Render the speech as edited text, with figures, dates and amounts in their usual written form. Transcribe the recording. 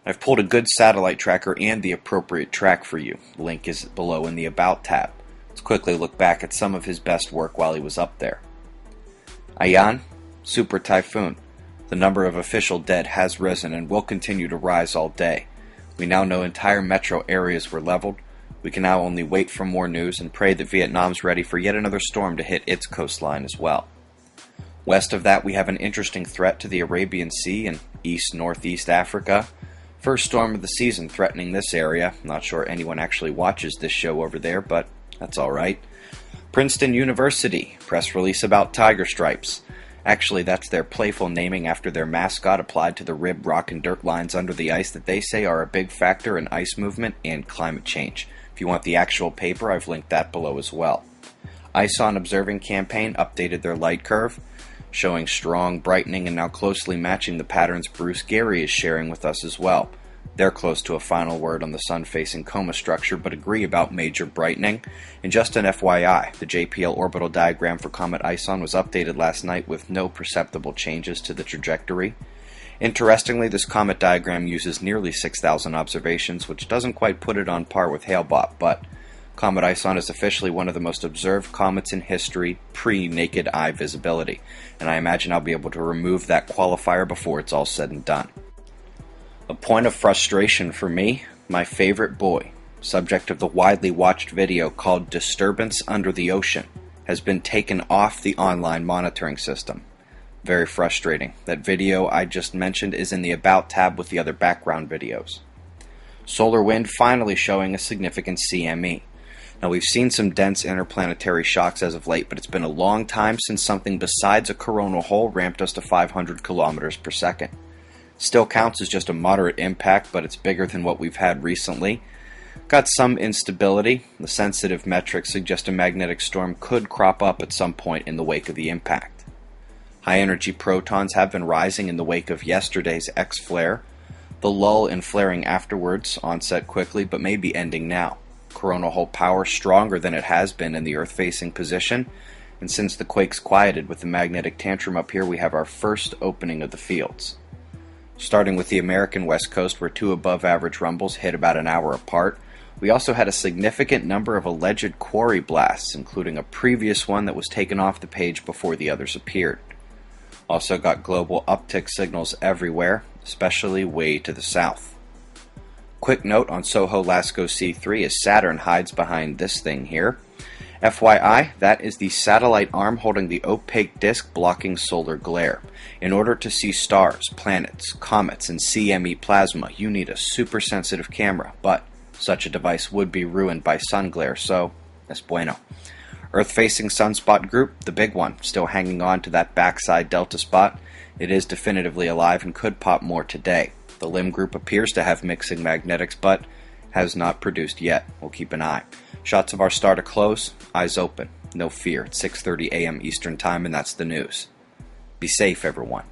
I've pulled a good satellite tracker and the appropriate track for you. The link is below in the About tab. Let's quickly look back at some of his best work while he was up there. Ayan, super typhoon. The number of official dead has risen and will continue to rise all day. We now know entire metro areas were leveled. We can now only wait for more news and pray that Vietnam's ready for yet another storm to hit its coastline as well. West of that, we have an interesting threat to the Arabian Sea and east-northeast Africa. First storm of the season threatening this area. Not sure anyone actually watches this show over there, but that's alright. Princeton University, press release about tiger stripes. Actually, that's their playful naming after their mascot applied to the rib, rock, and dirt lines under the ice that they say are a big factor in ice movement and climate change. If you want the actual paper, I've linked that below as well. ISON Observing Campaign updated their light curve, showing strong brightening and now closely matching the patterns Bruce Gary is sharing with us as well. They're close to a final word on the sun-facing coma structure, but agree about major brightening. And just an FYI, the JPL orbital diagram for Comet ISON was updated last night with no perceptible changes to the trajectory. Interestingly, this comet diagram uses nearly 6,000 observations, which doesn't quite put it on par with Hale-Bopp, but Comet ISON is officially one of the most observed comets in history pre-naked eye visibility, and I imagine I'll be able to remove that qualifier before it's all said and done. A point of frustration for me, my favorite boy, subject of the widely watched video called Disturbance Under the Ocean, has been taken off the online monitoring system. Very frustrating. That video I just mentioned is in the About tab with the other background videos. Solar wind finally showing a significant CME. Now, we've seen some dense interplanetary shocks as of late, but it's been a long time since something besides a coronal hole ramped us to 500 kilometers per second. Still counts as just a moderate impact, but it's bigger than what we've had recently. Got some instability. The sensitive metrics suggest a magnetic storm could crop up at some point in the wake of the impact. High-energy protons have been rising in the wake of yesterday's X-flare. The lull in flaring afterwards onset quickly, but may be ending now. Coronal hole power stronger than it has been in the Earth-facing position, and since the quakes quieted with the magnetic tantrum up here, we have our first opening of the fields. Starting with the American West Coast, where two above-average rumbles hit about an hour apart, we also had a significant number of alleged quarry blasts, including a previous one that was taken off the page before the others appeared. Also got global uptick signals everywhere, especially way to the south. Quick note on Soho Lasco C3 as Saturn hides behind this thing here. FYI, that is the satellite arm holding the opaque disk blocking solar glare. In order to see stars, planets, comets, and CME plasma, you need a super sensitive camera, but such a device would be ruined by sun glare, so es bueno. Earth-facing sunspot group, the big one, still hanging on to that backside delta spot. It is definitively alive and could pop more today. The limb group appears to have mixing magnetics, but has not produced yet. We'll keep an eye. Shots of our star to close, eyes open. No fear, it's 6:30 a.m. Eastern Time, and that's the news. Be safe, everyone.